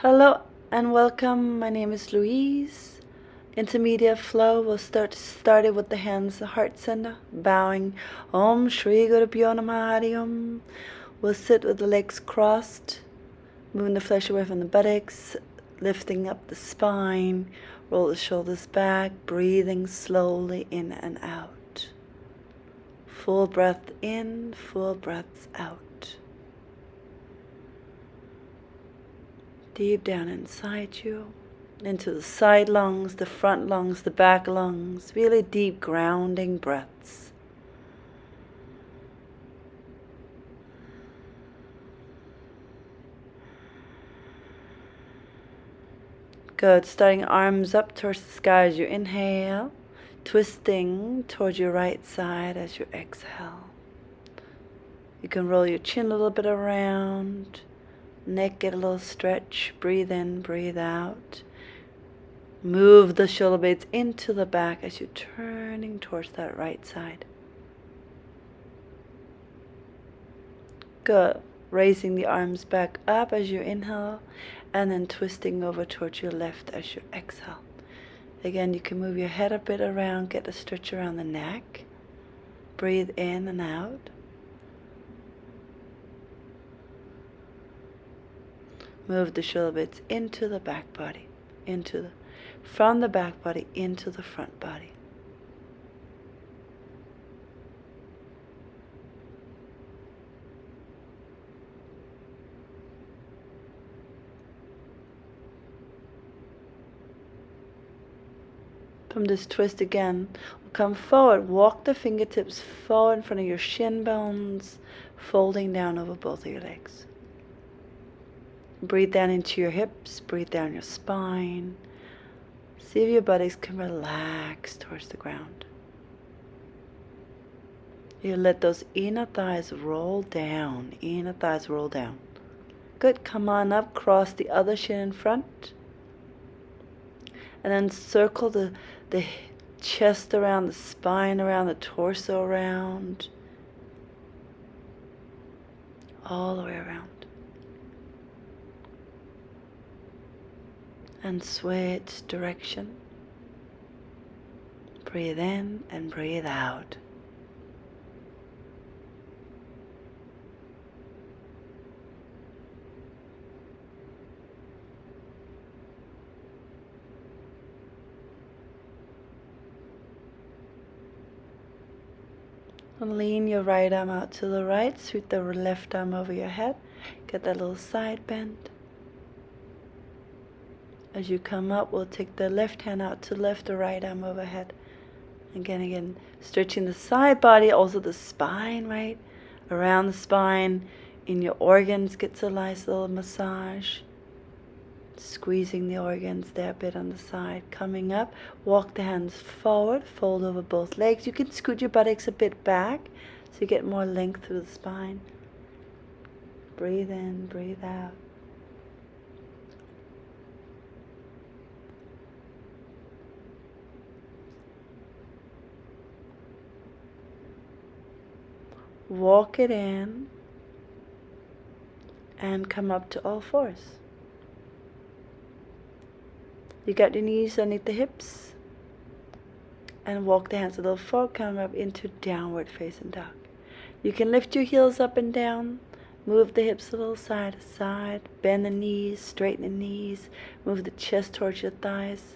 Hello and welcome. My name is Louise. Intermediate flow. We'll started with the hands, the heart center, bowing. Om Shri Guru Pyo Namah Hari Om. We'll sit with the legs crossed, moving the flesh away from the buttocks, lifting up the spine, roll the shoulders back, breathing slowly in and out. Full breath in, full breaths out. Deep down inside you, into the side lungs, the front lungs, the back lungs, really deep grounding breaths. Good. Starting arms up towards the sky as you inhale, twisting towards your right side as you exhale. You can roll your chin a little bit around, neck get a little stretch, breathe in, breathe out. Move the shoulder blades into the back as you're turning towards that right side. Good. Raising the arms back up as you inhale, and then twisting over towards your left as you exhale. Again, you can move your head a bit around, get a stretch around the neck. Breathe in and out. Move the shoulder blades into the back body, from the back body into the front body. From this twist again, we'll come forward, walk the fingertips forward in front of your shin bones, folding down over both of your legs. Breathe down into your hips, breathe down your spine. See if your buttocks can relax towards the ground. You let those inner thighs roll down, inner thighs roll down. Good, come on up, cross the other shin in front. And then circle the chest around, the spine around, the torso around. All the way around. And switch direction. Breathe in and breathe out. And lean your right arm out to the right, sweep the left arm over your head. Get that little side bend. As you come up, we'll take the left hand out to lift the right arm overhead. Again, stretching the side body, also the spine, right? Around the spine, in your organs, gets a nice little massage. Squeezing the organs there a bit on the side. Coming up, walk the hands forward, fold over both legs. You can scoot your buttocks a bit back so you get more length through the spine. Breathe in, breathe out. Walk it in and come up to all fours. You got your knees underneath the hips and walk the hands a little forward, come up into downward facing dog. You can lift your heels up and down, move the hips a little side to side, bend the knees, straighten the knees, move the chest towards your thighs.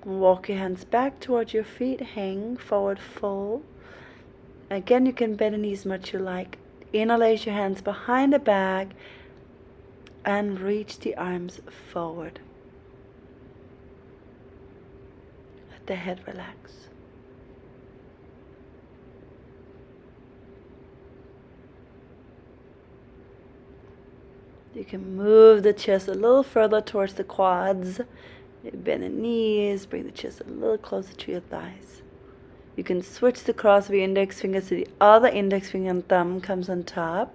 Walk your hands back towards your feet, hang forward, fold. Again, you can bend the knees much you like. Interlace your hands behind the back and reach the arms forward. Let the head relax. You can move the chest a little further towards the quads. Bend the knees, bring the chest a little closer to your thighs. You can switch the cross of your index fingers to the other index finger and thumb comes on top.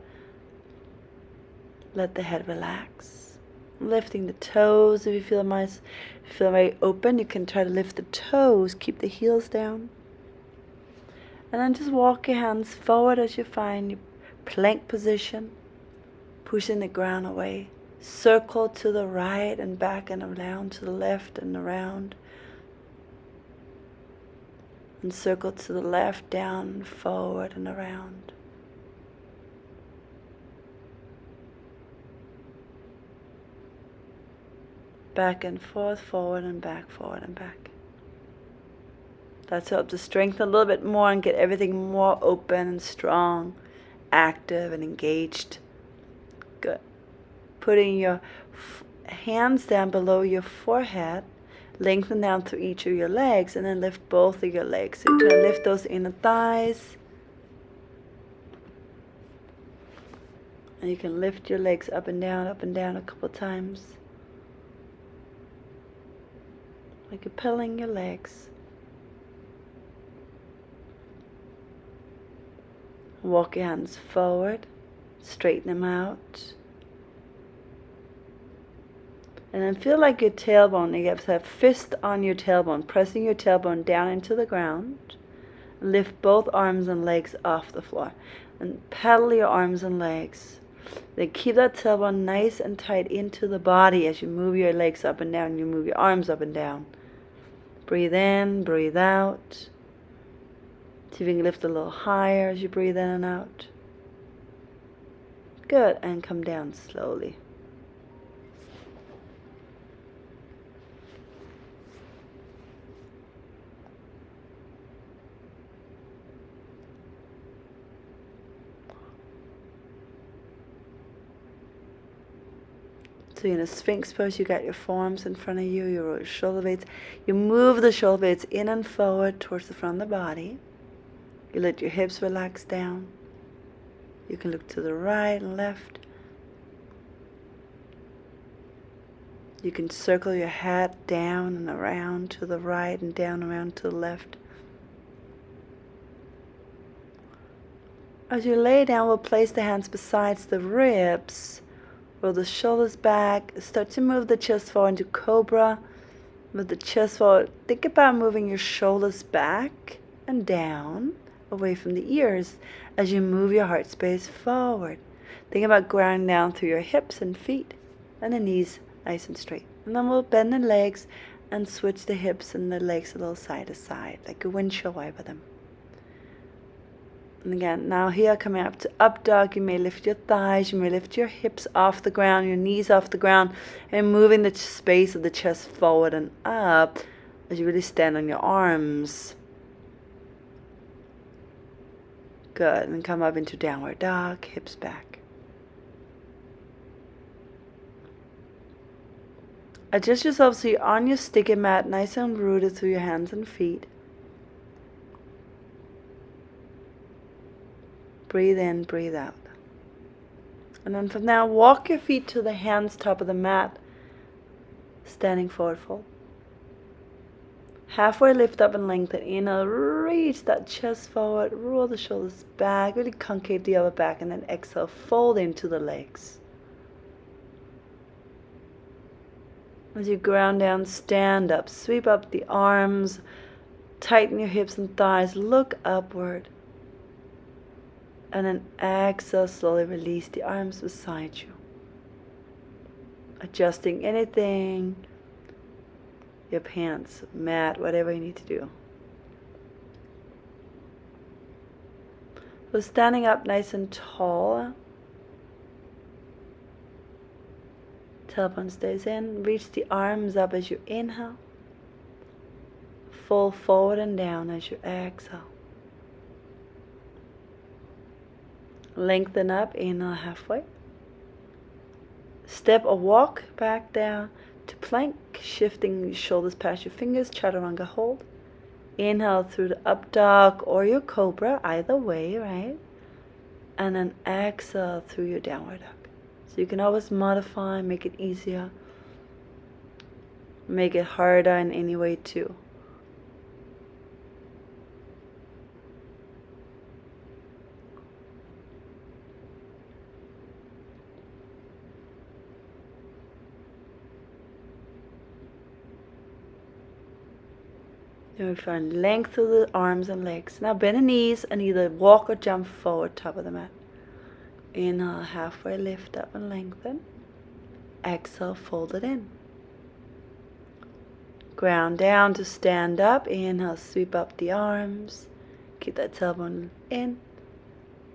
Let the head relax. Lifting the toes if you feel nice. If you feel very open, you can try to lift the toes, keep the heels down. And then just walk your hands forward as you find your plank position, pushing the ground away. Circle to the right and back and around, to the left and around. And circle to the left, down, forward and around. Back and forth, forward and back, forward and back. That's help to strengthen a little bit more and get everything more open and strong, active and engaged. Good. Putting your hands down below your forehead, lengthen down through each of your legs, and then lift both of your legs. So you're going to lift those inner thighs. And you can lift your legs up and down a couple times. Like you're pedaling your legs. Walk your hands forward, straighten them out. And then feel like your tailbone, you have to have fist on your tailbone, pressing your tailbone down into the ground. Lift both arms and legs off the floor. And pedal your arms and legs. Then keep that tailbone nice and tight into the body as you move your legs up and down, you move your arms up and down. Breathe in, breathe out. See if you can lift a little higher as you breathe in and out. Good, and come down slowly. So in a Sphinx pose, you got your forearms in front of you, your shoulder blades. You move the shoulder blades in and forward towards the front of the body. You let your hips relax down. You can look to the right and left. You can circle your head down and around to the right and down around to the left. As you lay down, we'll place the hands beside the ribs. Roll the shoulders back. Start to move the chest forward into Cobra. Move the chest forward. Think about moving your shoulders back and down, away from the ears, as you move your heart space forward. Think about grounding down through your hips and feet, and the knees nice and straight. And then we'll bend the legs and switch the hips and the legs a little side to side, like a windshield wiper them. And again, now here coming up to up dog, you may lift your thighs, you may lift your hips off the ground, your knees off the ground, and moving the space of the chest forward and up as you really stand on your arms. Good, and come up into downward dog, hips back. Adjust yourself so you're on your sticky mat, nice and rooted through your hands and feet. Breathe in, breathe out. And then from now, walk your feet to the hands, top of the mat, standing forward fold. Halfway lift up and lengthen. Inhale, reach that chest forward, roll the shoulders back, really concave the upper back, and then exhale, fold into the legs. As you ground down, stand up, sweep up the arms, tighten your hips and thighs, look upward. And then exhale, slowly release the arms beside you. Adjusting anything, your pants, mat, whatever you need to do. So standing up nice and tall. Tailbone stays in. Reach the arms up as you inhale. Fold forward and down as you exhale. Lengthen up, inhale halfway. Step or walk back down to plank, shifting your shoulders past your fingers, chaturanga hold. Inhale through the up dog or your cobra, either way, right? And then exhale through your downward dog. So you can always modify, make it easier, make it harder in any way too. Then we find length through the arms and legs. Now bend the knees and either walk or jump forward, top of the mat. Inhale, halfway lift up and lengthen. Exhale, fold it in. Ground down to stand up. Inhale, sweep up the arms. Keep that tailbone in.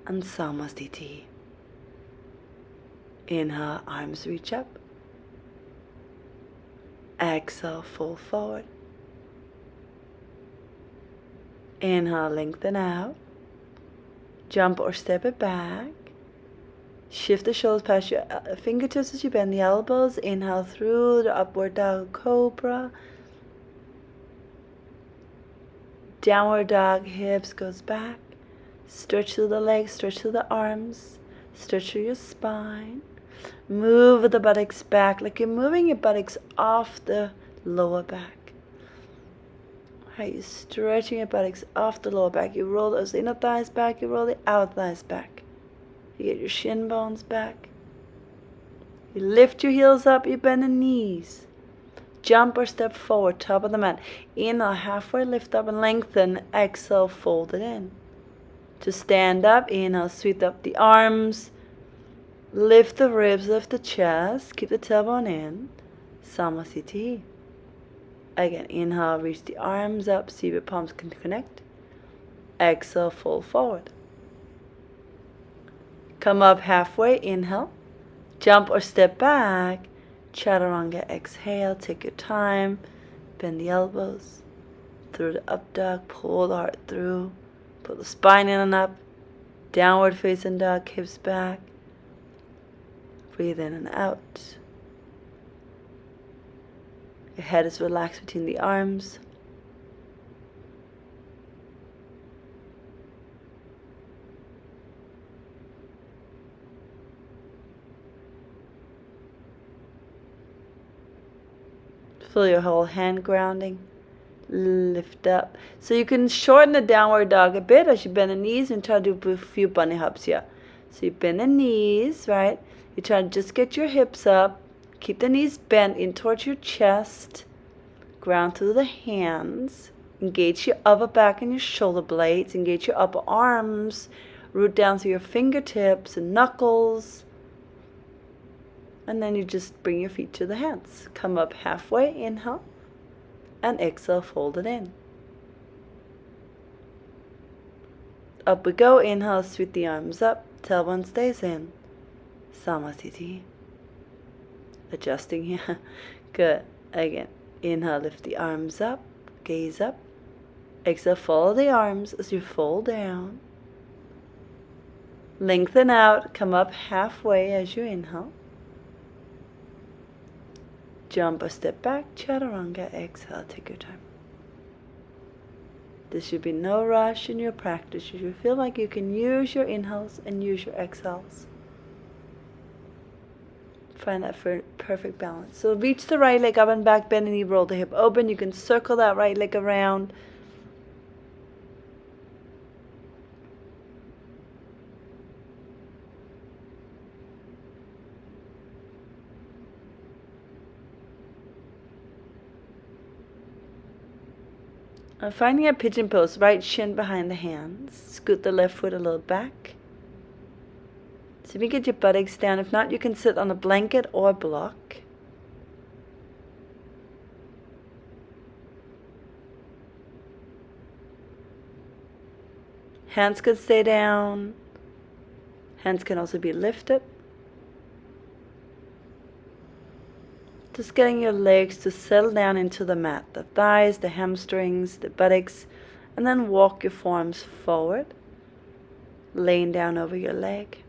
And Samasthiti. Inhale, arms reach up. Exhale, fold forward. Inhale, lengthen out. Jump or step it back. Shift the shoulders past your fingertips as you bend the elbows. Inhale through the upward dog cobra. Downward dog, hips goes back. Stretch through the legs, stretch through the arms. Stretch through your spine. Move the buttocks back like you're moving your buttocks off the lower back. Right, you're stretching your buttocks off the lower back. You roll those inner thighs back, you roll the outer thighs back. You get your shin bones back. You lift your heels up, you bend the knees. Jump or step forward, top of the mat. Inhale, halfway lift up and lengthen. Exhale, fold it in. To stand up, inhale, sweep up the arms. Lift the ribs, lift the chest. Keep the tailbone in. Samasthiti. Again, inhale, reach the arms up, see if your palms can connect. Exhale, fold forward. Come up halfway, inhale. Jump or step back. Chaturanga, exhale, take your time. Bend the elbows. Through the up dog, pull the heart through. Pull the spine in and up. Downward facing dog, hips back. Breathe in and out. Your head is relaxed between the arms. Feel your whole hand grounding. Lift up. So you can shorten the downward dog a bit as you bend the knees and try to do a few bunny hops here. So you bend the knees, right? You try to just get your hips up. Keep the knees bent in towards your chest. Ground through the hands. Engage your upper back and your shoulder blades. Engage your upper arms. Root down through your fingertips and knuckles. And then you just bring your feet to the hands. Come up halfway, inhale. And exhale, fold it in. Up we go. Inhale, sweep the arms up. Tailbone stays in. Samasthiti. Adjusting here. Good. Again. Inhale, lift the arms up. Gaze up. Exhale, follow the arms as you fold down. Lengthen out. Come up halfway as you inhale. Jump or step back. Chaturanga. Exhale. Take your time. There should be no rush in your practice. You should feel like you can use your inhales and use your exhales. Find that perfect balance. So reach the right leg up and back, bend the knee, roll the hip open. You can circle that right leg around. And finding a pigeon pose, right shin behind the hands. Scoot the left foot a little back. So if you get your buttocks down, if not, you can sit on a blanket or a block. Hands could stay down. Hands can also be lifted. Just getting your legs to settle down into the mat. The thighs, the hamstrings, the buttocks. And then walk your forearms forward. Laying down over your leg.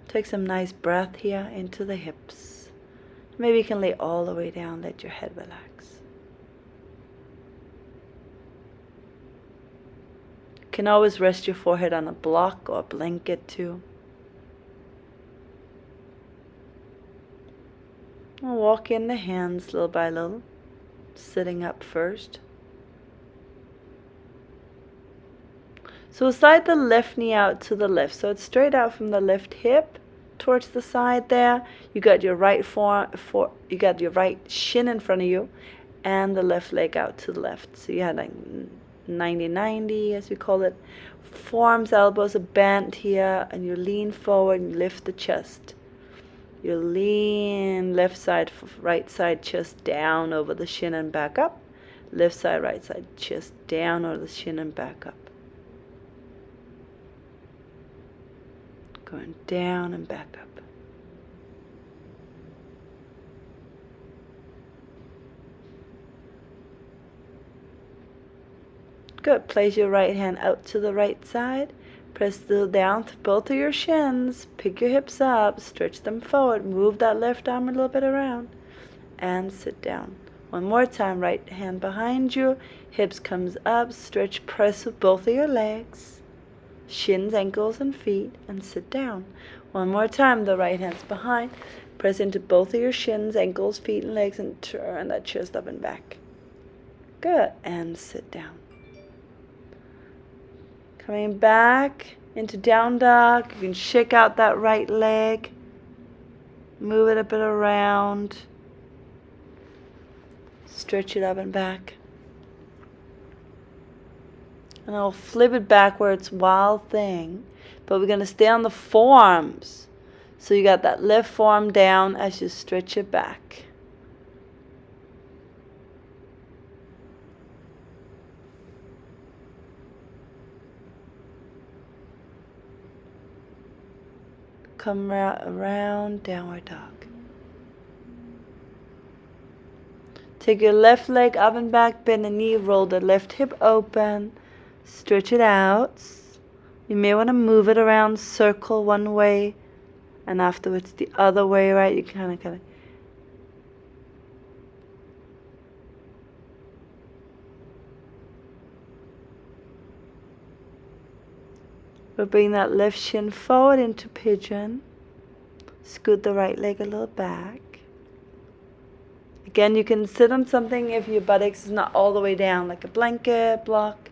Take some nice breath here into the hips. Maybe you can lay all the way down, let your head relax. You can always rest your forehead on a block or a blanket too. And walk in the hands little by little, sitting up first. So slide the left knee out to the left. So it's straight out from the left hip towards the side there. You got your right you got your right shin in front of you. and the left leg out to the left. So you had like 90-90 as we call it. Forearms, elbows are bent here, and you lean forward and lift the chest. You lean left side, right side, chest down over the shin and back up. Left side, right side, chest down over the shin and back up. Going down and back up. Good. Place your right hand out to the right side. Press down to both of your shins. Pick your hips up. Stretch them forward. Move that left arm a little bit around. And sit down. One more time. Right hand behind you. Hips comes up. Stretch. Press with both of your legs. Shins, ankles, and feet. And sit down. One more time. The right hand's behind. Press into both of your shins, ankles, feet, and legs. And turn that chest up and back. Good. And sit down. Coming back into down dog. You can shake out that right leg. Move it a bit around. Stretch it up and back. And I'll flip it backwards, wild thing. But we're going to stay on the forearms. So you got that left forearm down as you stretch it back. Come around, downward dog. Take your left leg up and back, bend the knee, roll the left hip open, stretch it out. You may want to move it around, circle one way, and afterwards the other way, right? You kind of. We'll bring that left shin forward into pigeon. Scoot the right leg a little back. Again, you can sit on something if your buttocks is not all the way down, like a blanket, block.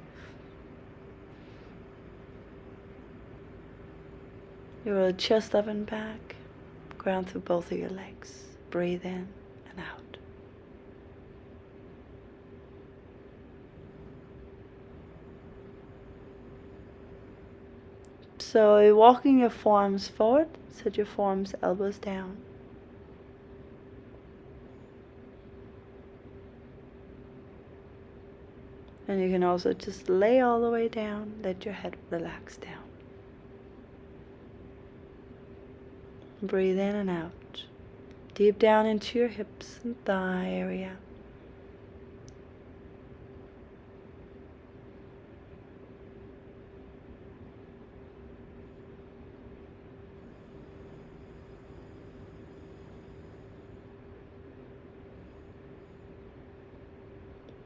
You roll chest up and back. Ground through both of your legs. Breathe in and out. So you're walking your forearms forward, set your forearms, elbows down. And you can also just lay all the way down, let your head relax down. Breathe in and out, deep down into your hips and thigh area.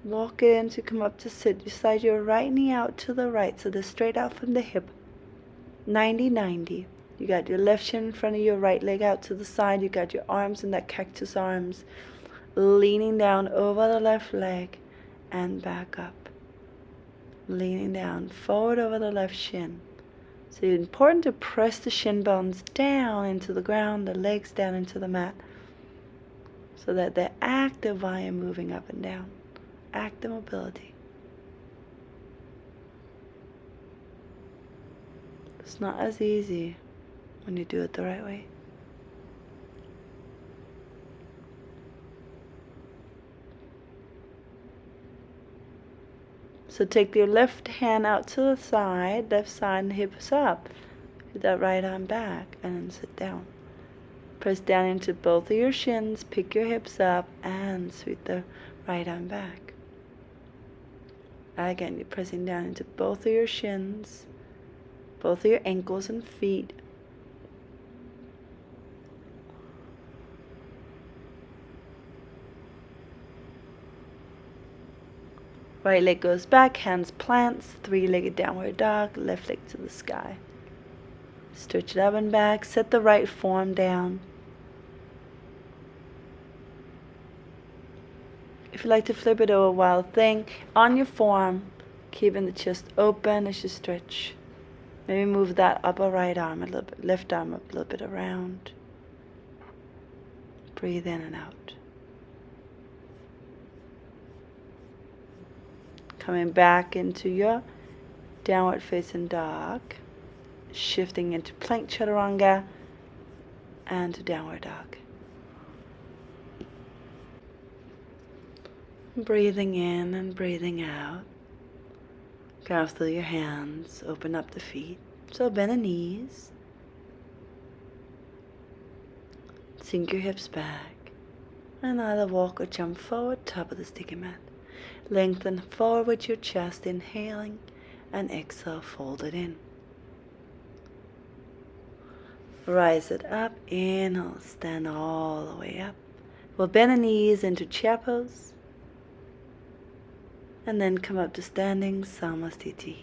Walk in to come up to sit. You slide your right knee out to the right, so they're straight out from the hip. 90-90. You got your left shin in front of your right leg out to the side. You got your arms in that cactus arms, leaning down over the left leg and back up. Leaning down, forward over the left shin. So it's important to press the shin bones down into the ground, the legs down into the mat, so that they're active while you're moving up and down. Active mobility. It's not as easy when you do it the right way. So take your left hand out to the side, left side, and hips up. Put that right arm back and then sit down. Press down into both of your shins, pick your hips up, and sweep the right arm back. Again, you're pressing down into both of your shins, both of your ankles and feet. Right leg goes back, hands plants, three-legged downward dog, left leg to the sky. Stretch it up and back, set the right forearm down. If you like to flip it over, wild thing, on your forearm, keeping the chest open as you stretch. Maybe move that upper right arm a little bit, left arm up a little bit around. Breathe in and out. Coming back into your downward facing dog, shifting into plank chaturanga and to downward dog. Breathing in and breathing out. Carve through your hands, open up the feet. So bend the knees. Sink your hips back. And either walk or jump forward, top of the sticky mat. Lengthen forward your chest, inhaling, and exhale, fold it in. Rise it up, inhale, stand all the way up. We'll bend the knees into chair pose. And then come up to standing Samastiti.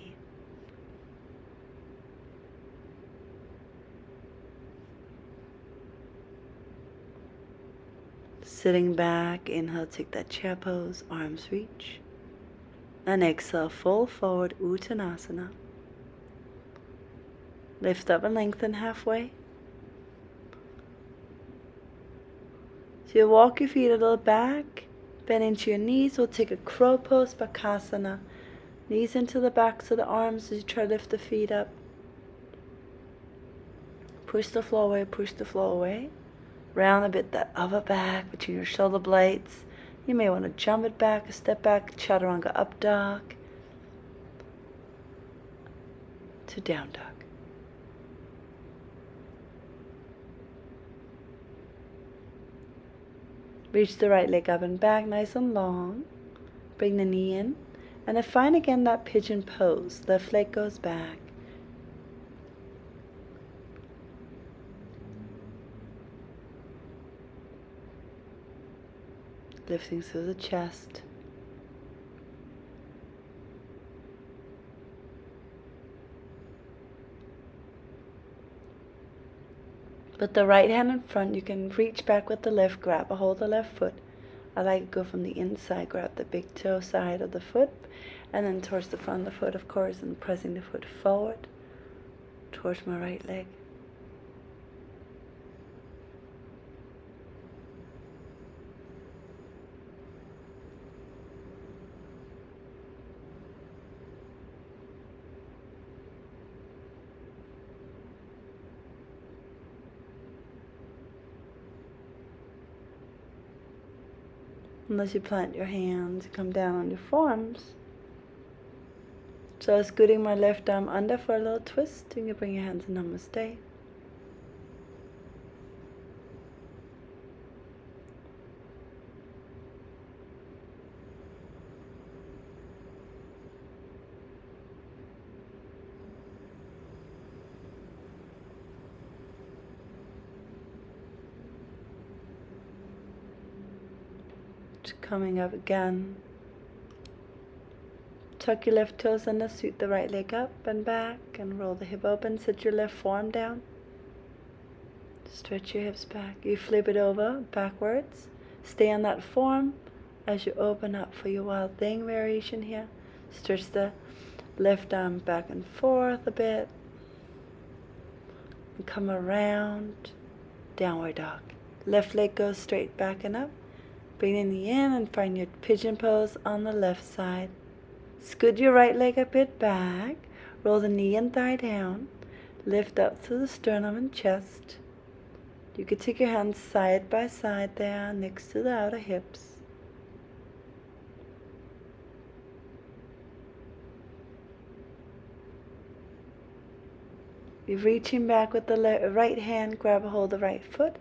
Sitting back, inhale, take that chair pose, arms reach. And exhale, fold forward, Uttanasana. Lift up and lengthen halfway. So you walk your feet a little back, bend into your knees. We'll take a crow pose, Bakasana. Knees into the backs of the arms as you try to lift the feet up. Push the floor away, push the floor away. Round a bit that upper back between your shoulder blades. You may want to jump it back, a step back, chaturanga up dog to down dog. Reach the right leg up and back nice and long. Bring the knee in. And then find again that pigeon pose. Left leg goes back. Lifting through the chest. Put the right hand in front. You can reach back with the left, grab a hold of the left foot. I like to go from the inside, grab the big toe side of the foot, and then towards the front of the foot, of course, and pressing the foot forward towards my right leg. Unless you plant your hands, come down on your forearms. So I was scooting my left arm under for a little twist. You can bring your hands in Namaste. Coming up again. Tuck your left toes under, sweep the right leg up and back, and roll the hip open. Sit your left forearm down. Stretch your hips back. You flip it over backwards. Stay on that form as you open up for your wild thing variation here. Stretch the left arm back and forth a bit. And come around. Downward dog. Left leg goes straight back and up. Bring the knee in and find your pigeon pose on the left side. Scoot your right leg a bit back. Roll the knee and thigh down. Lift up through the sternum and chest. You could take your hands side by side there next to the outer hips. You're reaching back with the right hand. Grab a hold of the right foot.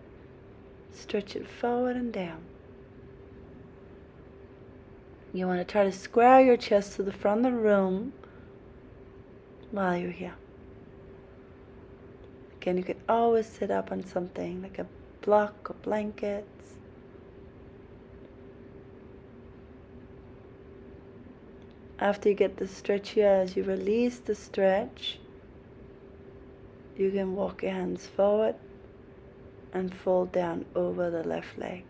Stretch it forward and down. You want to try to square your chest to the front of the room while you're here. Again, you can always sit up on something like a block or blankets. After you get the stretch here, as you release the stretch, you can walk your hands forward and fold down over the left leg.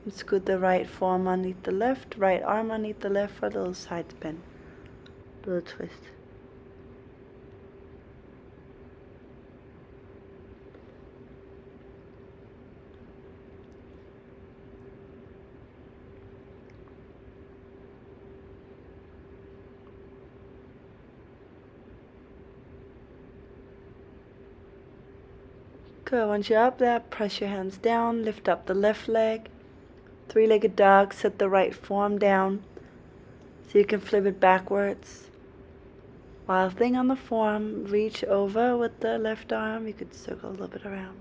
And scoot the right forearm underneath the left, right arm underneath the left for a little side spin, little twist. Good. Once you're up there, press your hands down, lift up the left leg. Three-legged dog, set the right forearm down so you can flip it backwards. While thing on the forearm, reach over with the left arm. You could circle a little bit around.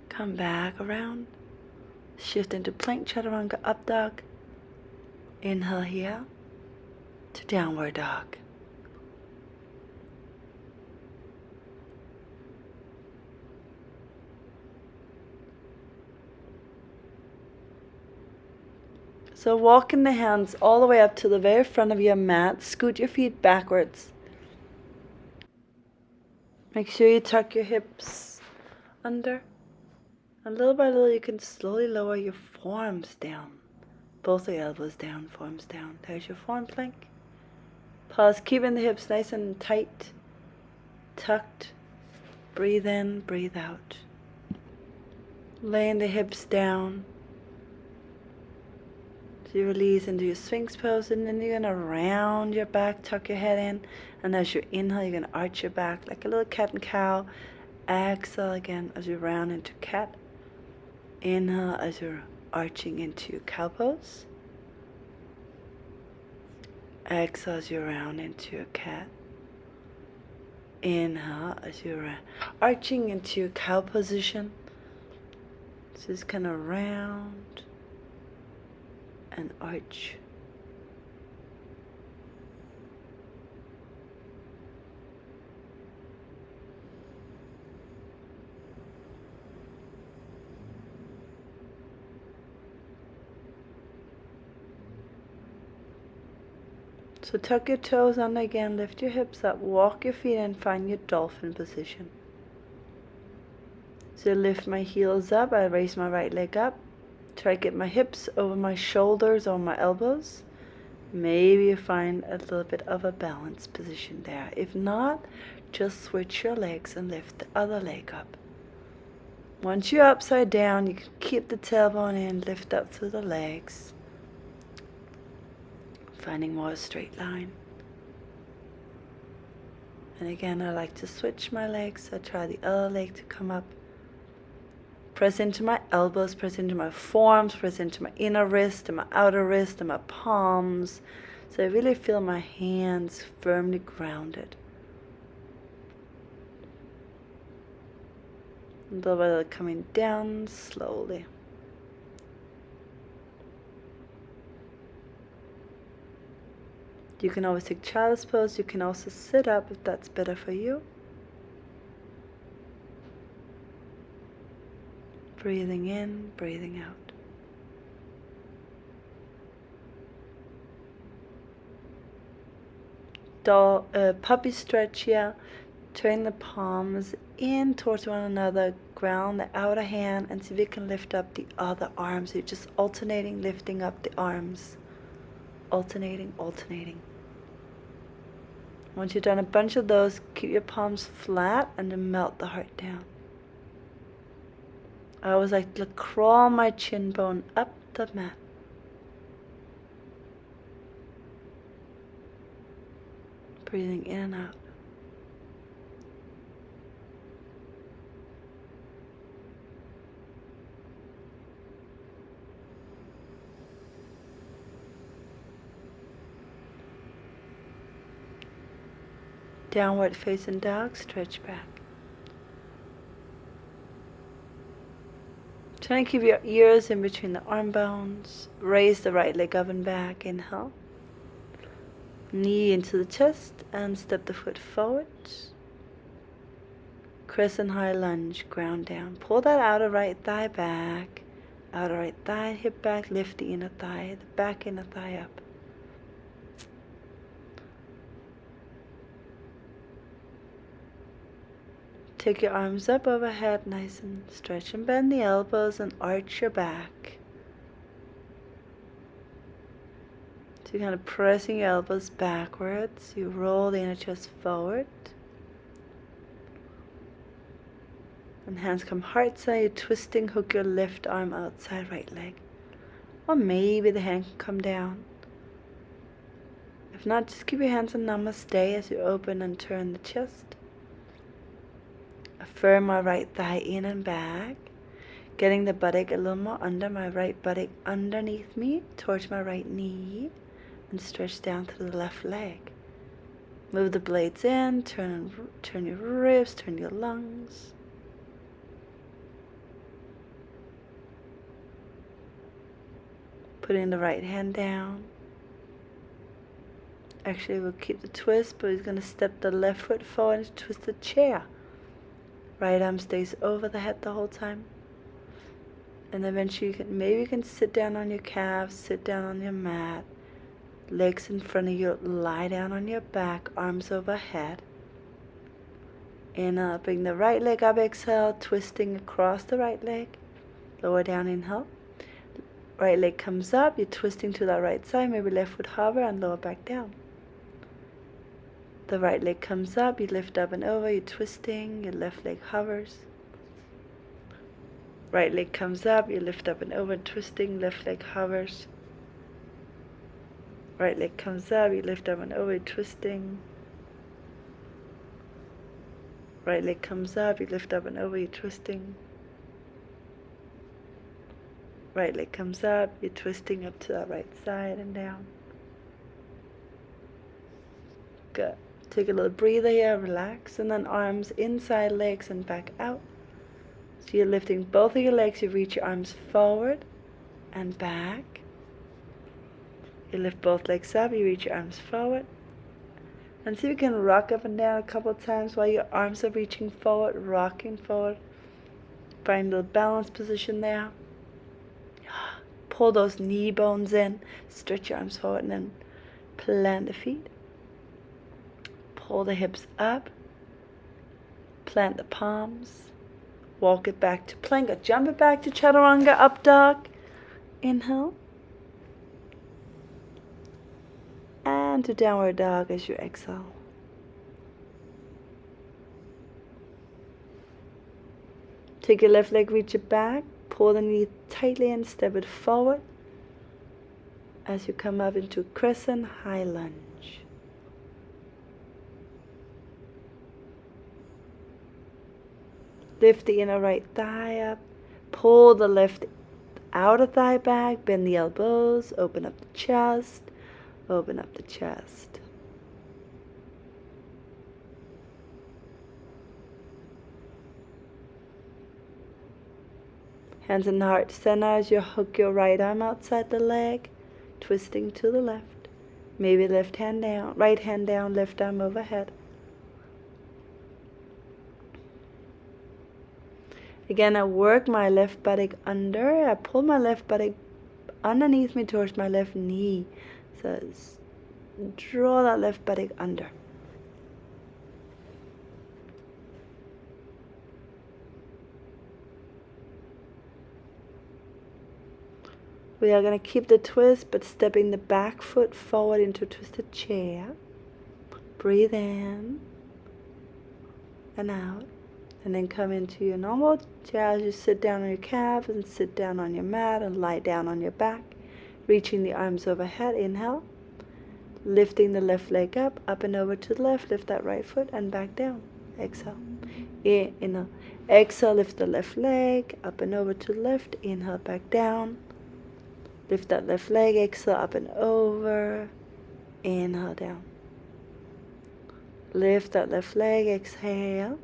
Come back around. Shift into plank chaturanga up dog. Inhale here to downward dog. So walking the hands all the way up to the very front of your mat. Scoot your feet backwards. Make sure you tuck your hips under. And little by little you can slowly lower your forearms down. Both the elbows down, forearms down. There's your forearm plank. Pause, keeping the hips nice and tight, tucked. Breathe in, breathe out. Laying the hips down. So you release into your Sphinx pose, and then you're going to round your back, tuck your head in, and as you inhale, you're going to arch your back like a little cat and cow. Exhale again as you round into cat. Inhale as you're arching into your cow pose. Exhale as you round into your cat. Inhale as you're arching into your cow position. So just kind of round and arch. So tuck your toes under again, lift your hips up, walk your feet in, find your dolphin position. So lift my heels up, I raise my right leg up, try to get my hips over my shoulders or my elbows. Maybe you find a little bit of a balance position there. If not, just switch your legs and lift the other leg up. Once you're upside down, you can keep the tailbone in, lift up through the legs. Finding more straight line. And again, I like to switch my legs. I try the other leg to come up. Press into my elbows, press into my forearms, press into my inner wrist and my outer wrist and my palms. So I really feel my hands firmly grounded. A little bit of coming down slowly. You can always take child's pose. You can also sit up if that's better for you. Breathing in, breathing out. Puppy stretch here. Turn the palms in towards one another. Ground the outer hand and see if you can lift up the other arm. So you're just alternating, lifting up the arms. Alternating, alternating. Once you've done a bunch of those, keep your palms flat and then melt the heart down. I always like to crawl my chin bone up the mat. Breathing in and out. Downward facing dog, stretch back. Try to keep your ears in between the arm bones. Raise the right leg up and back. Inhale. Knee into the chest and step the foot forward. Crescent high lunge, ground down. Pull that outer right thigh back. Outer right thigh, hip back, lift the inner thigh, the back inner thigh up. Take your arms up overhead, nice and stretch and bend the elbows and arch your back. So you're kind of pressing your elbows backwards. You roll the inner chest forward. And hands come heart side. You're twisting, hook your left arm outside right leg. Or maybe the hand can come down. If not, just keep your hands on Namaste as you open and turn the chest. Affirm my right thigh in and back. Getting the buttock a little more under, my right buttock underneath me, towards my right knee. And stretch down through the left leg. Move the blades in, turn your ribs, turn your lungs. Putting the right hand down. Actually, we'll keep the twist, but he's going to step the left foot forward and twist the chair. Right arm stays over the head the whole time. And eventually maybe you can sit down on your calves, sit down on your mat. Legs in front of you, lie down on your back, arms overhead. Inhale, bring the right leg up, exhale, twisting across the right leg. Lower down, inhale. Right leg comes up, you're twisting to the right side, maybe left foot hover and lower back down. The right leg comes up, you lift up and over, you're twisting, your left leg hovers. Right leg comes up, you lift up and over, twisting, left leg hovers. Right leg comes up, you lift up and over, twisting. Right leg comes up, you lift up and over, you're twisting. Right leg comes up, you're twisting up to the right side and down. Good. Take a little breather here, relax, and then arms inside legs and back out. So you're lifting both of your legs, you reach your arms forward and back. You lift both legs up, you reach your arms forward. And see if you can rock up and down a couple of times while your arms are reaching forward, rocking forward. Find a little balanced position there. Pull those knee bones in, stretch your arms forward and then plant the feet. Pull the hips up, plant the palms, walk it back to plank, or jump it back to chaturanga, up dog. Inhale. And to downward dog as you exhale. Take your left leg, reach it back, pull the knee tightly and step it forward as you come up into Crescent high lunge. Lift the inner right thigh up, pull the left outer thigh back, bend the elbows, open up the chest. Open up the chest. Hands in the heart center as you hook your right arm outside the leg, twisting to the left. Maybe left hand down, right hand down, left arm overhead. Again, I work my left buttock under. I pull my left buttock underneath me towards my left knee. So draw that left buttock under. We are going to keep the twist, but stepping the back foot forward into a twisted chair. Breathe in and out. And then come into your normal chair as you sit down on your calves and sit down on your mat and lie down on your back. Reaching the arms overhead, inhale. Lifting the left leg up and over to the left. Lift that right foot and back down. Exhale. Inhale. Exhale, lift the left leg up and over to the left. Inhale, back down. Lift that left leg, exhale, up and over. Inhale, down. Lift that left leg, exhale,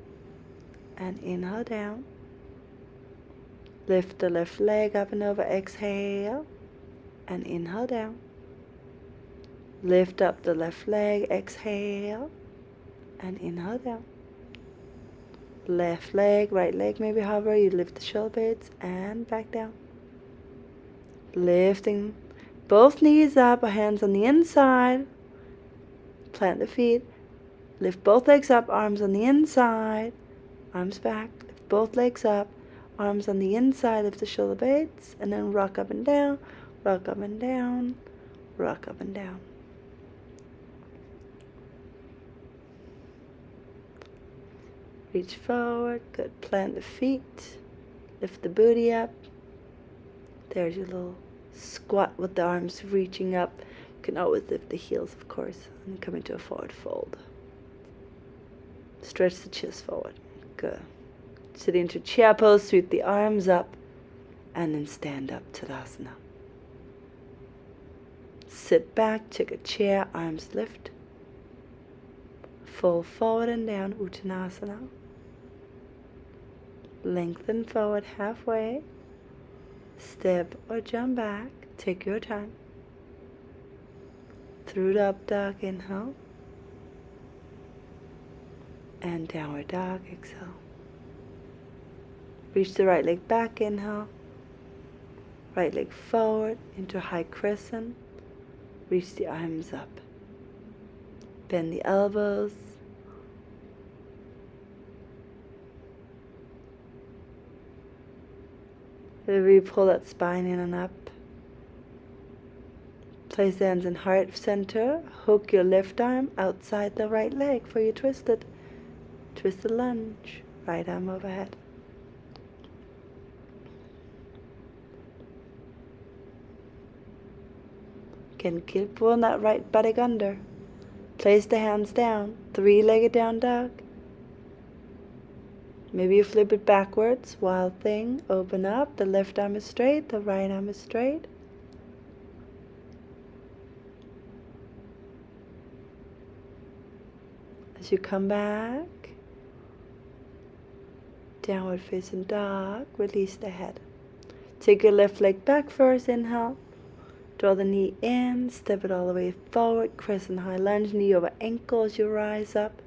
and inhale, down. Lift the left leg up and over, exhale, and inhale, down. Lift up the left leg, exhale, and inhale, down. Left leg, right leg maybe hover, you lift the shoulder blades and back down. Lifting both knees up, hands on the inside. Plant the feet. Lift both legs up, arms on the inside. Arms back, lift both legs up, arms on the inside of the shoulder blades, and then rock up and down, rock up and down, rock up and down. Reach forward, good. Plant the feet, lift the booty up. There's your little squat with the arms reaching up. You can always lift the heels, of course, and come into a forward fold. Stretch the chest forward. Good. Sit into chair pose, sweep the arms up, and then stand up, Tadasana. Sit back, take a chair, arms lift. Fold forward and down, Uttanasana. Lengthen forward halfway. Step or jump back, take your time. Through the up dog, inhale. And downward dog, exhale. Reach the right leg back, inhale. Right leg forward into high crescent. Reach the arms up. Bend the elbows. Really pull that spine in and up. Place the hands in heart center. Hook your left arm outside the right leg for your twisted. Twisted lunge. Right arm overhead. Again, keep pulling that right buttock under. Place the hands down. Three-legged down dog. Maybe you flip it backwards. Wild thing. Open up. The left arm is straight. The right arm is straight. As you come back, downward facing dog. Release the head. Take your left leg back first. Inhale. Draw the knee in. Step it all the way forward. Crescent high lunge. Knee over ankle as you rise up.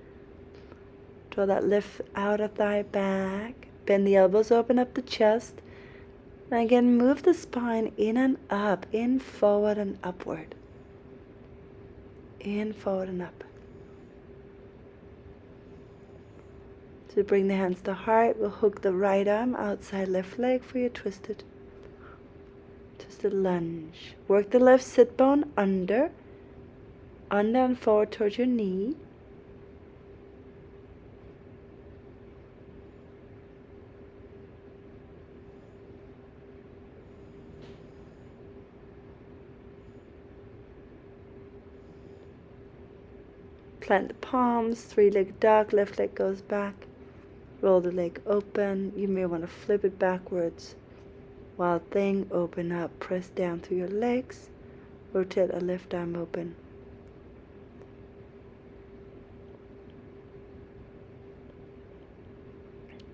Draw that lift outer thigh back. Bend the elbows, open up the chest. And again, move the spine in and up. In, forward, and upward. In, forward, and up. So bring the hands to heart. We'll hook the right arm outside left leg for your twisted lunge. Work the left sit bone under and forward towards your knee. Plant the palms, three-legged dog, left leg goes back. Roll the leg open. You may want to flip it backwards. Wild thing, open up, press down through your legs. Rotate a left arm open.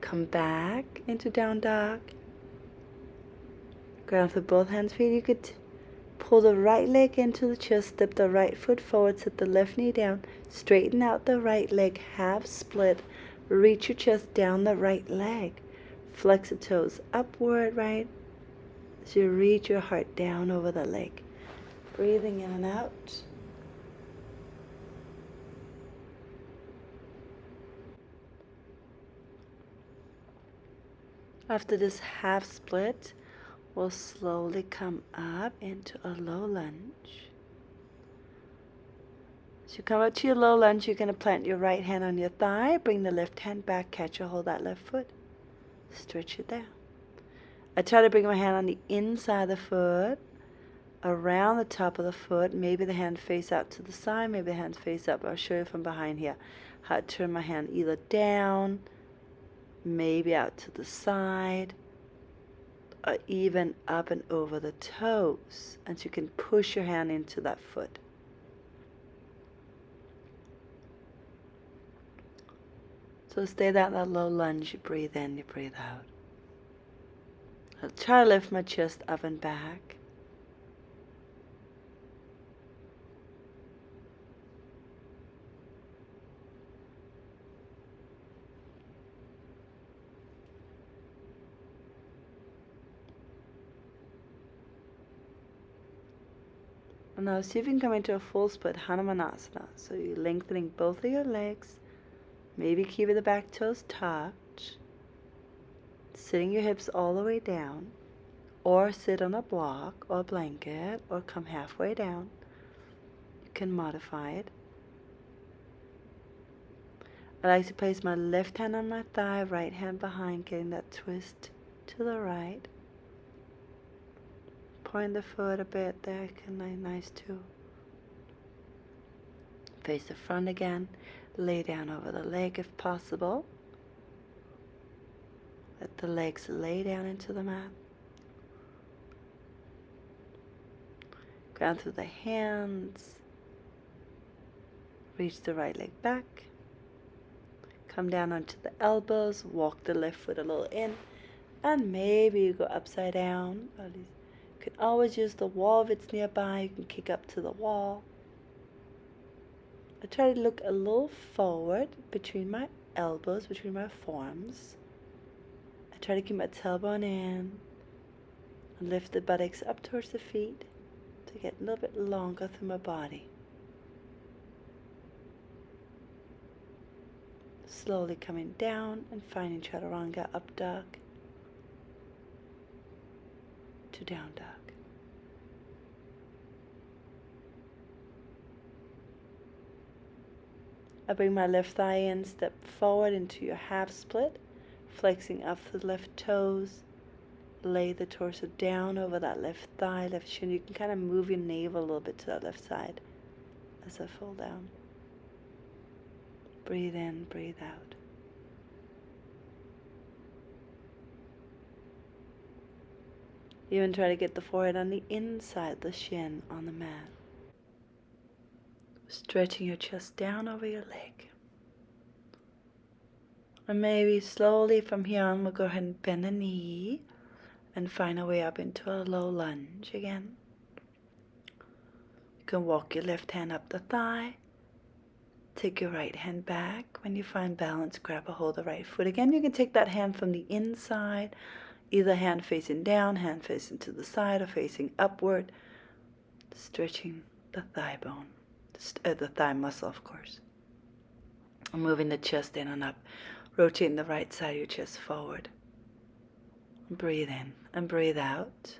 Come back into down dog. Ground with both hands, feet. You could pull the right leg into the chest, step the right foot forward, set the left knee down, straighten out the right leg, half split, reach your chest down the right leg, flex the toes upward, right, as you reach your heart down over the leg. Breathing in and out. After this half split, we'll slowly come up into a low lunge. As you come up to your low lunge, you're going to plant your right hand on your thigh, bring the left hand back, catch or hold that left foot. Stretch it there. I try to bring my hand on the inside of the foot, around the top of the foot. Maybe the hand face out to the side, maybe the hand face up. I'll show you from behind here how to turn my hand either down, maybe out to the side, or even up and over the toes. And so you can push your hand into that foot. So stay that low lunge. You breathe in, you breathe out. I'll try to lift my chest up and back. And now see if you can come into a full split Hanumanasana. So you're lengthening both of your legs. Maybe keep the back toes tucked. Sitting your hips all the way down, or sit on a block or blanket, or come halfway down. You can modify it. I like to place my left hand on my thigh, right hand behind, getting that twist to the right. Point the foot a bit there, nice too. Face the front again. Lay down over the leg if possible. Let the legs lay down into the mat. Ground through the hands. Reach the right leg back. Come down onto the elbows. Walk the left foot a little in. And maybe you go upside down. You can always use the wall if it's nearby. You can kick up to the wall. I try to look a little forward between my elbows, between my forearms. I try to keep my tailbone in and lift the buttocks up towards the feet to get a little bit longer through my body. Slowly coming down and finding chaturanga, up dog to down dog. I bring my left thigh in, step forward into your half split, flexing up the left toes. Lay the torso down over that left thigh, left shin. You can kind of move your navel a little bit to that left side as I fall down. Breathe in, breathe out. Even try to get the forehead on the inside, the shin on the mat. Stretching your chest down over your leg. And maybe slowly from here on, we'll go ahead and bend the knee and find our way up into a low lunge again. You can walk your left hand up the thigh. Take your right hand back. When you find balance, grab a hold of the right foot. Again, you can take that hand from the inside, either hand facing down, hand facing to the side, or facing upward, stretching the thigh bone, the thigh muscle, of course. Moving the chest in and up, rotating the right side of your chest forward. Breathe in and breathe out.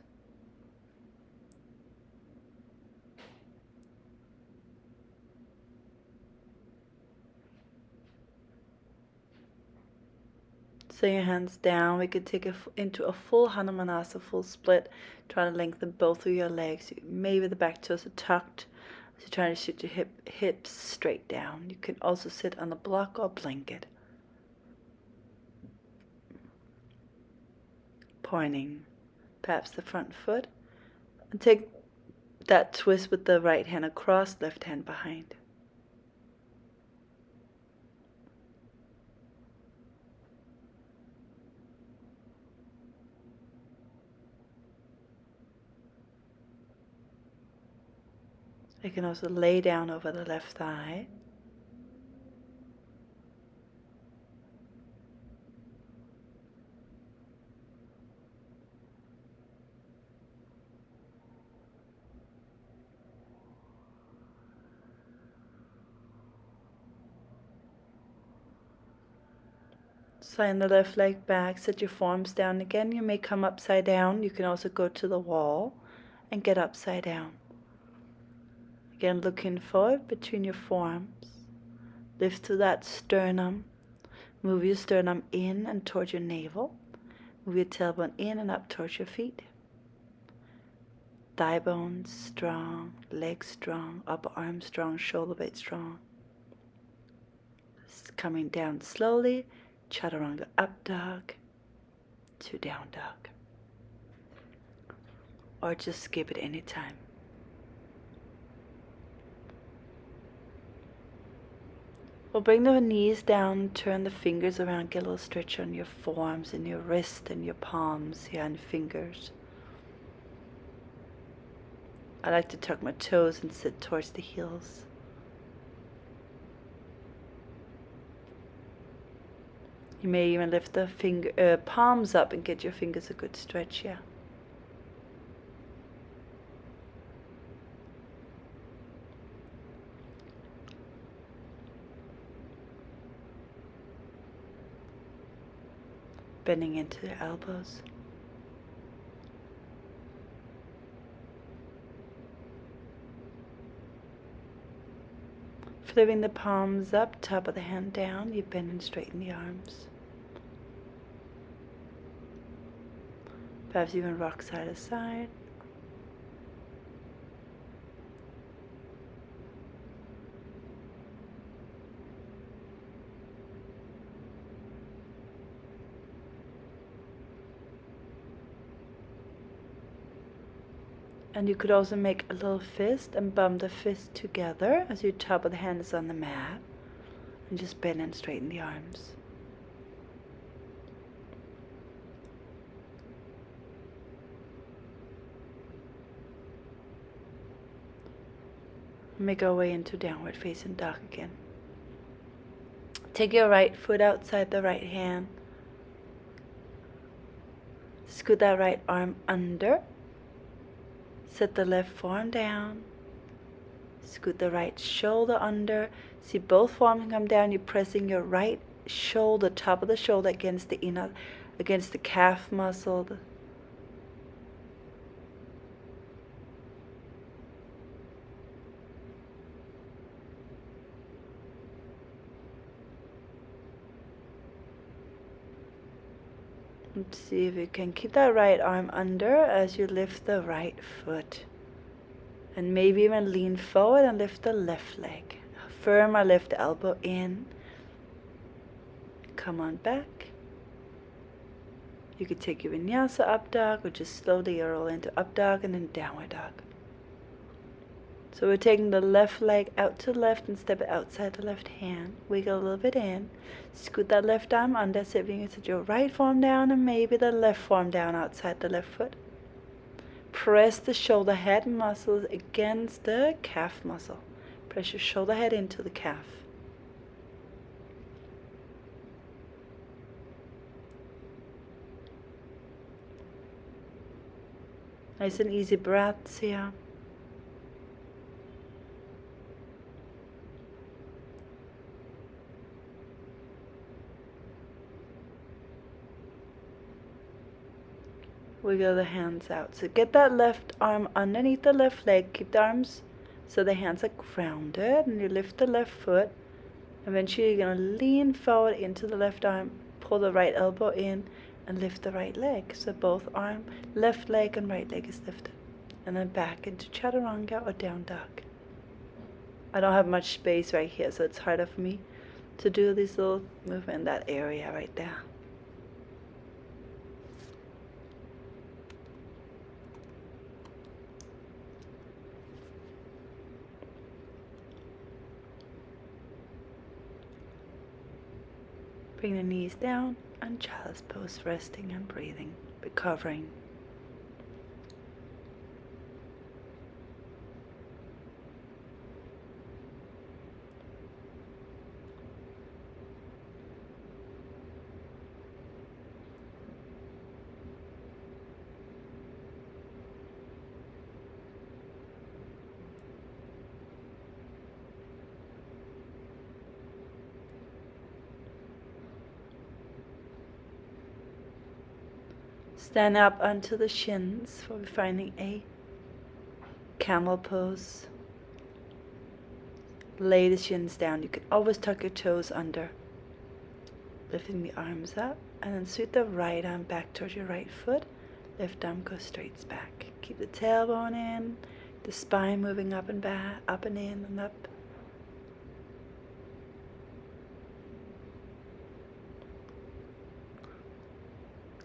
So your hands down. We could take it into a full Hanumanasa, full split. Try to lengthen both of your legs. Maybe the back toes are tucked. So you're trying to shoot your hips straight down. You can also sit on a block or blanket. Pointing perhaps the front foot. And take that twist with the right hand across, left hand behind. You can also lay down over the left thigh. Slide the left leg back, set your forearms down again. You may come upside down. You can also go to the wall and get upside down. Again, looking forward between your forearms. Lift to that sternum. Move your sternum in and towards your navel. Move your tailbone in and up towards your feet. Thigh bones strong, legs strong, upper arm strong, shoulder blade strong. Coming down slowly, chaturanga, up dog to down dog. Or just skip it anytime. We'll bring the knees down, turn the fingers around, get a little stretch on your forearms and your wrist and your palms here and fingers. I like to tuck my toes and sit towards the heels. You may even lift the palms up and get your fingers a good stretch here. bending into the elbows. Flipping the palms up, top of the hand down, you bend and straighten the arms. Perhaps even rock side to side. And you could also make a little fist and bump the fist together as your top of the hand is on the mat. And just bend and straighten the arms. Make our way into downward facing dog again. Take your right foot outside the right hand. Scoot that right arm under. Set the left forearm down. Scoot the right shoulder under. See both forearms come down. You're pressing your right shoulder, top of the shoulder against the calf muscle. Let's see if you can keep that right arm under as you lift the right foot. And maybe even lean forward and lift the left leg. Firm or lift the elbow in. Come on back. You could take your vinyasa up dog or just slowly roll into up dog and then downward dog. So we're taking the left leg out to the left and step it outside the left hand. Wiggle a little bit in. Scoot that left arm under. So if you can set your right forearm down and maybe the left forearm down outside the left foot. Press the shoulder head muscles against the calf muscle. Press your shoulder head into the calf. Nice and easy breaths here. Wiggle the hands out. So get that left arm underneath the left leg. Keep the arms so the hands are grounded. And you lift the left foot. Eventually you're going to lean forward into the left arm. Pull the right elbow in and lift the right leg. So both arm, left leg and right leg is lifted. And then back into chaturanga or down dog. I don't have much space right here, so it's harder for me to do this little movement in that area right there. Bring the knees down and child's pose, resting and breathing, recovering. Stand up onto the shins for finding a camel pose. Lay the shins down. You can always tuck your toes under. Lifting the arms up and then sweep the right arm back towards your right foot. Left arm goes straight back. Keep the tailbone in, the spine moving up and back, up and in and up.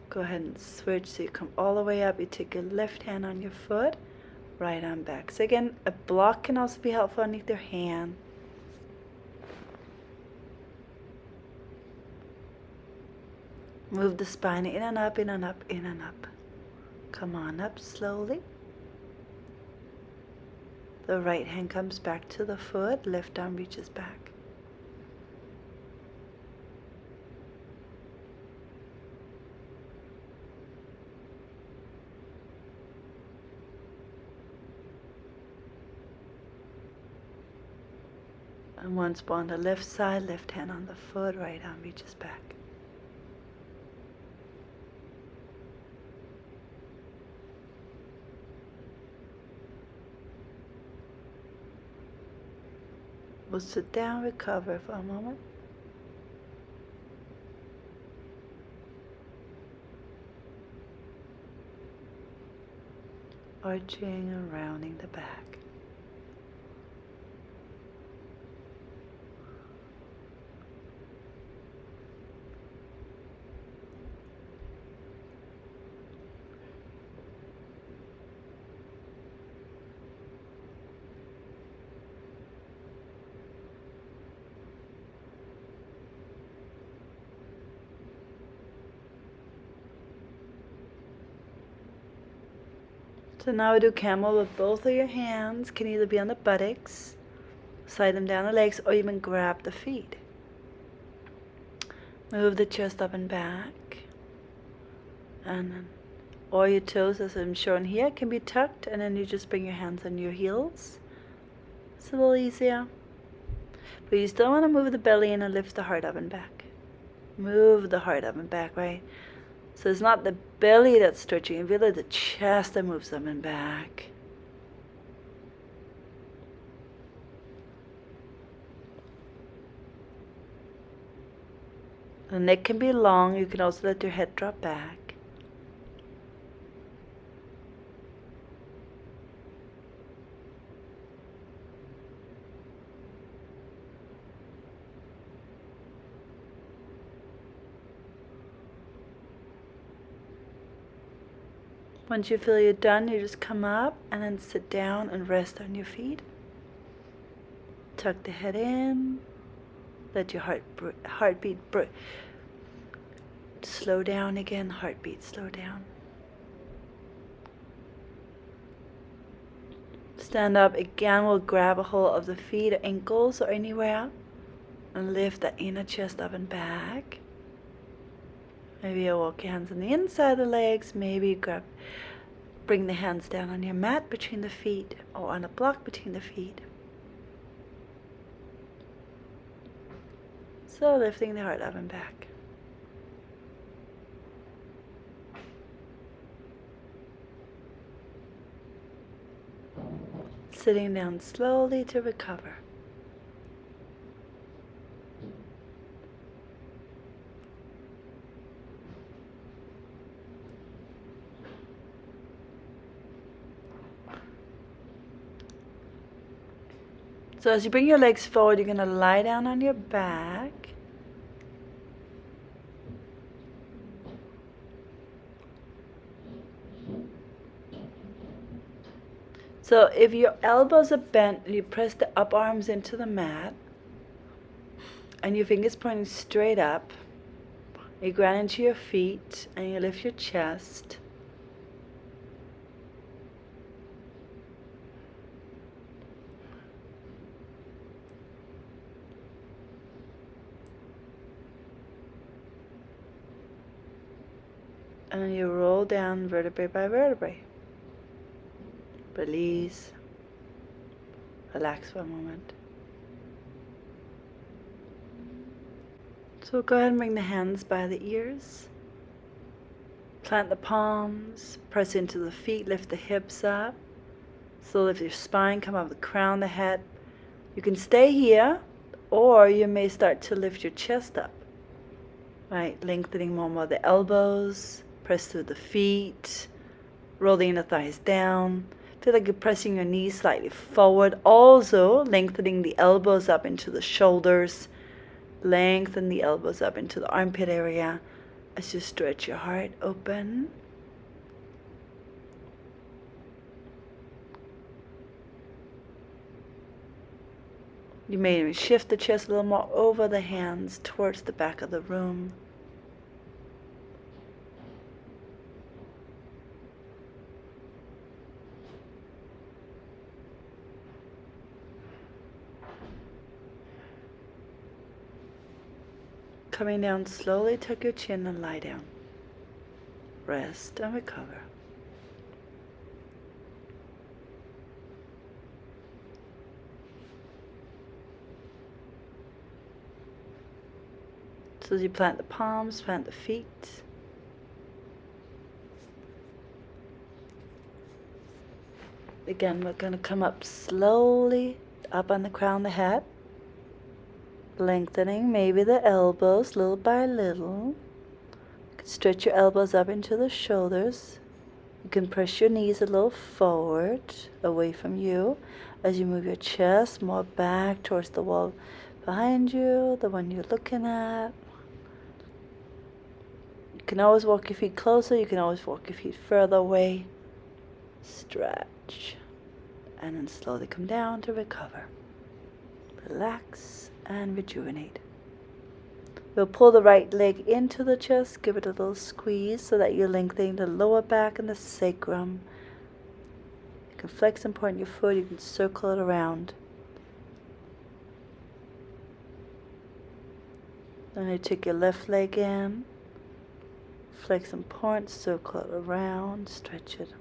Go ahead and switch so you come all the way up. You take your left hand on your foot, right arm back. So again, a block can also be helpful underneath your hand. Move the spine in and up, in and up, in and up. Come on up slowly. The right hand comes back to the foot, left arm reaches back. And once more on the left side, left hand on the foot, right arm reaches back. We'll sit down, recover for a moment. Arching and rounding the back. So now we do camel with both of your hands. Can either be on the buttocks, slide them down the legs, or even grab the feet. Move the chest up and back. And then all your toes, as I'm showing here, can be tucked, and then you just bring your hands on your heels. It's a little easier. But you still want to move the belly in and lift the heart up and back. Move the heart up and back, right? So it's not the belly that's stretching, it's really the chest that moves up and back. The neck can be long, you can also let your head drop back. Once you feel you're done, you just come up and then sit down and rest on your feet. Tuck the head in. Let your heartbeat slow down again. Heartbeat slow down. Stand up again. We'll grab a hold of the feet or ankles or anywhere and lift that inner chest up and back. Maybe you'll walk your hands on the inside of the legs. Maybe bring the hands down on your mat between the feet or on a block between the feet. So lifting the heart up and back. Sitting down slowly to recover. So as you bring your legs forward, you're going to lie down on your back. So if your elbows are bent, you press the up arms into the mat and your fingers pointing straight up. You ground into your feet and you lift your chest. And then you roll down vertebrae by vertebrae. Release. Relax for a moment. So go ahead and bring the hands by the ears. Plant the palms. Press into the feet. Lift the hips up. So lift your spine. Come up the crown, the head. You can stay here, or you may start to lift your chest up. Right, lengthening more and more the elbows. Press through the feet. Roll the inner thighs down. Feel like you're pressing your knees slightly forward. Also lengthening the elbows up into the shoulders. Lengthen the elbows up into the armpit area as you stretch your heart open. You may even shift the chest a little more over the hands towards the back of the room. Coming down slowly, tuck your chin and lie down. Rest and recover. So as you plant the palms, plant the feet. Again, we're going to come up slowly, up on the crown of the head. Lengthening maybe the elbows little by little. You can stretch your elbows up into the shoulders. You can press your knees a little forward, away from you, as you move your chest more back towards the wall behind you, the one you're looking at. You can always walk your feet closer, you can always walk your feet further away. Stretch, and then slowly come down to recover. Relax and rejuvenate. We'll pull the right leg into the chest, give it a little squeeze so that you're lengthening the lower back and the sacrum. You can flex and point your foot, you can circle it around. Then you take your left leg in, flex and point, circle it around, stretch it.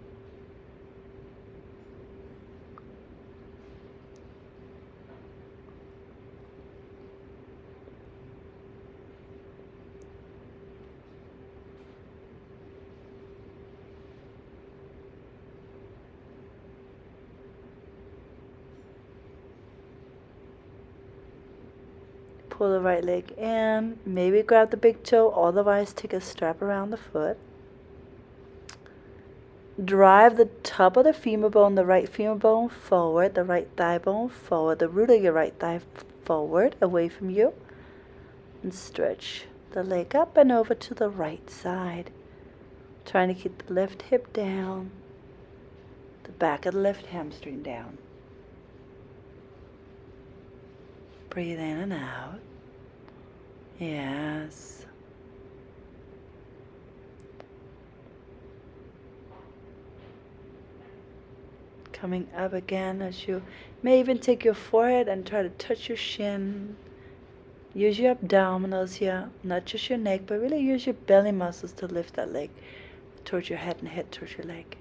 Pull the right leg in, maybe grab the big toe, otherwise take a strap around the foot. Drive the top of the femur bone, the right femur bone forward, the right thigh bone forward, the root of your right thigh forward, away from you. And stretch the leg up and over to the right side. Trying to keep the left hip down, the back of the left hamstring down. Breathe in and out. Yes. Coming up again, as you may even take your forehead and try to touch your shin. Use your abdominals here, not just your neck, but really use your belly muscles to lift that leg towards your head and head towards your leg.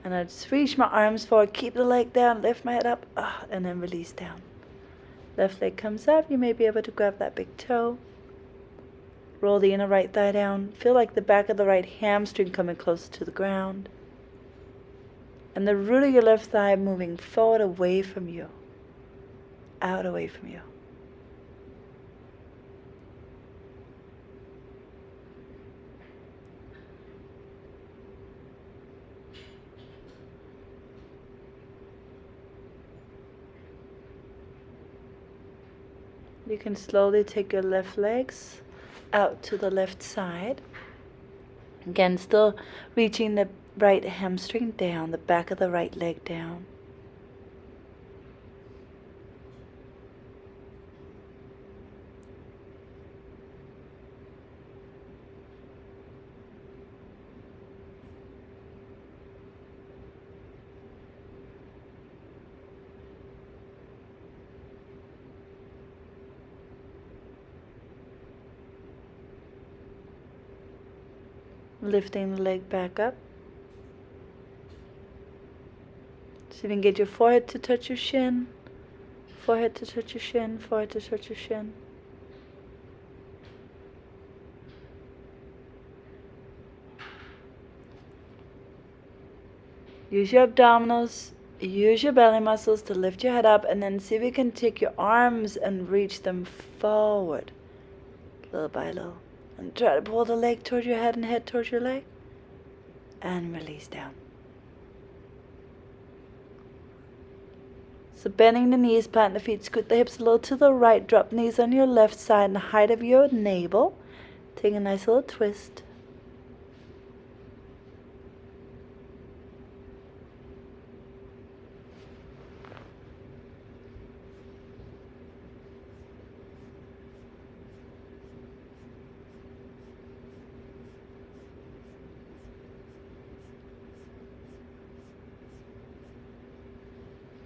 And I just reach my arms forward, keep the leg down, lift my head up, and then release down. Left leg comes up, you may be able to grab that big toe. Roll the inner right thigh down. Feel like the back of the right hamstring coming closer to the ground. And the root of your left thigh moving forward away from you. Out away from you. You can slowly take your left legs out to the left side. Again, still reaching the right hamstring down, the back of the right leg down. Lifting the leg back up. So you can get your forehead to touch your shin, forehead to touch your shin, forehead to touch your shin. Use your abdominals, use your belly muscles to lift your head up, and then see if you can take your arms and reach them forward, little by little. And try to pull the leg towards your head and head towards your leg. And release down. So bending the knees, plant the feet, scoot the hips a little to the right. Drop knees on your left side and the height of your navel. Take a nice little twist.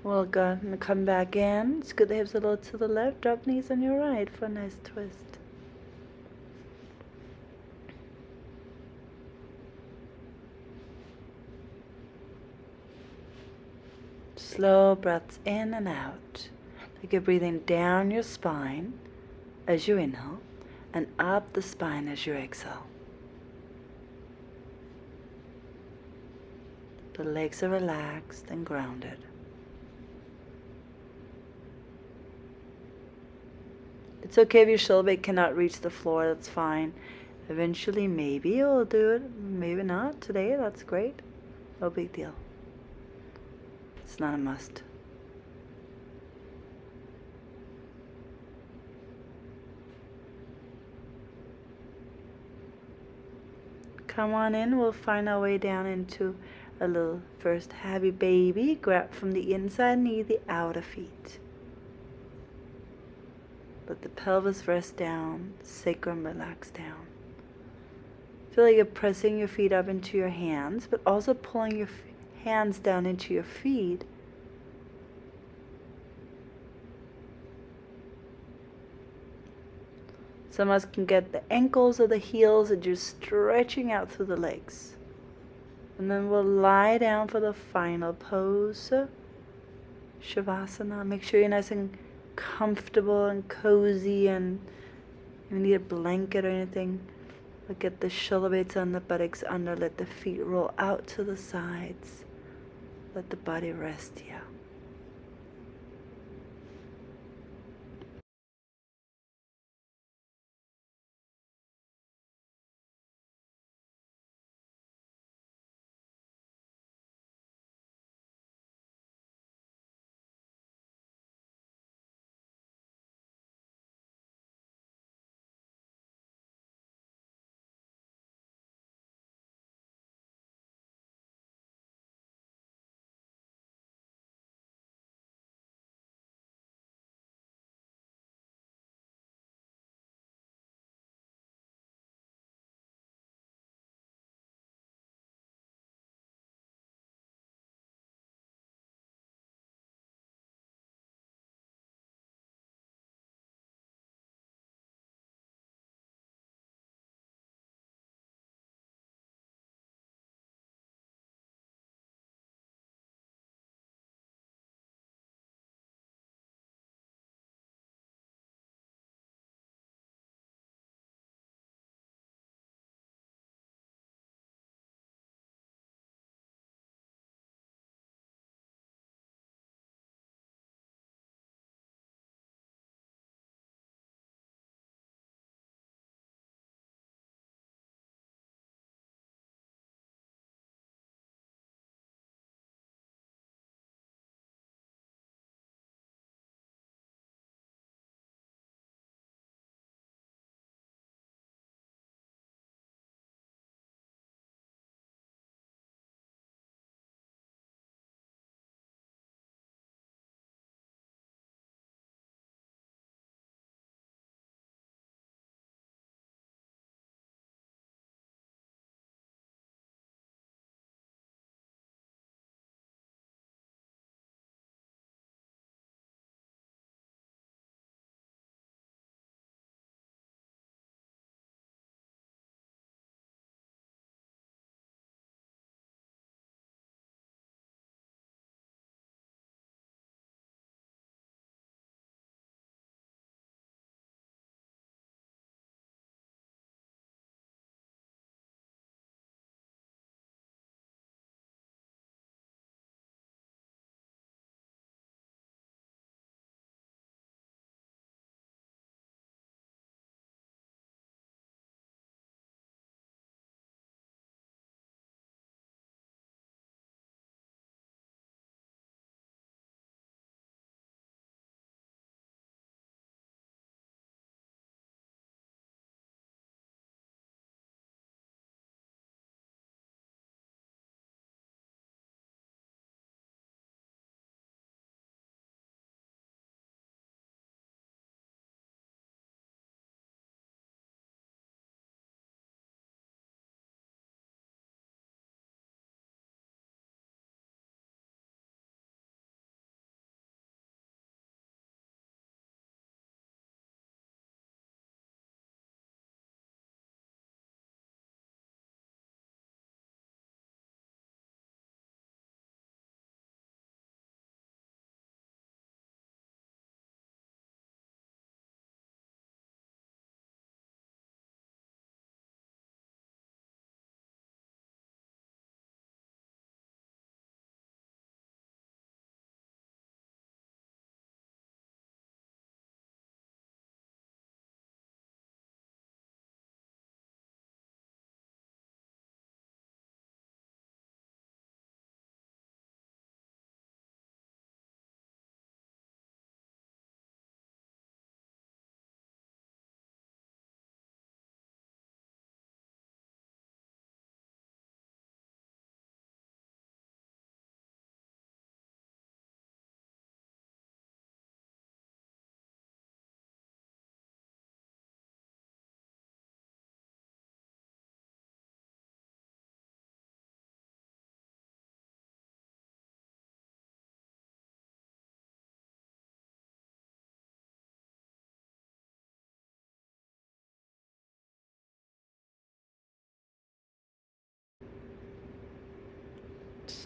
Well, go ahead and come back in. Scoot the hips a little to the left. Drop knees on your right for a nice twist. Slow breaths in and out. Like you're breathing down your spine as you inhale and up the spine as you exhale. The legs are relaxed and grounded. It's okay if your shoulder blade cannot reach the floor, that's fine. Eventually, maybe you'll do it, maybe not today, that's great. No big deal. It's not a must. Come on in, we'll find our way down into a little first happy baby. Grab from the inside knee, the outer feet. Let the pelvis rest down, sacrum relax down. Feel like you're pressing your feet up into your hands, but also pulling your hands down into your feet. Some of us can get the ankles or the heels and just stretching out through the legs. And then we'll lie down for the final pose, Shavasana. Make sure you're nice and comfortable and cozy, and you need a blanket or anything. But get the shoulder blades on the buttocks under. Let the feet roll out to the sides. Let the body rest here.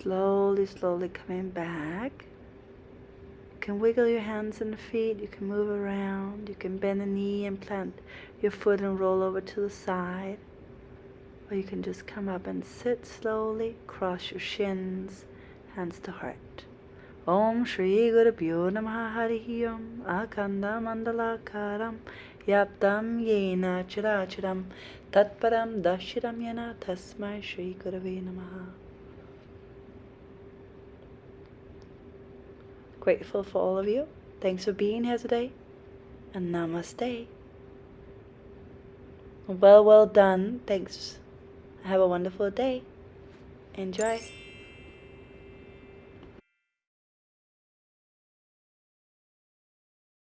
Slowly, slowly coming back. You can wiggle your hands and feet. You can move around. You can bend a knee and plant your foot and roll over to the side. Or you can just come up and sit slowly. Cross your shins. Hands to heart. Om Shri Gurubhyo Namaha Harihi Om Akanda Mandalakaram Yaptam Yena Chirachiram Tatparam Dashiram Yena Tasmai Shri Gurave Namaha. Grateful for all of you. Thanks for being here today. And namaste. Well done. Thanks. Have a wonderful day. Enjoy.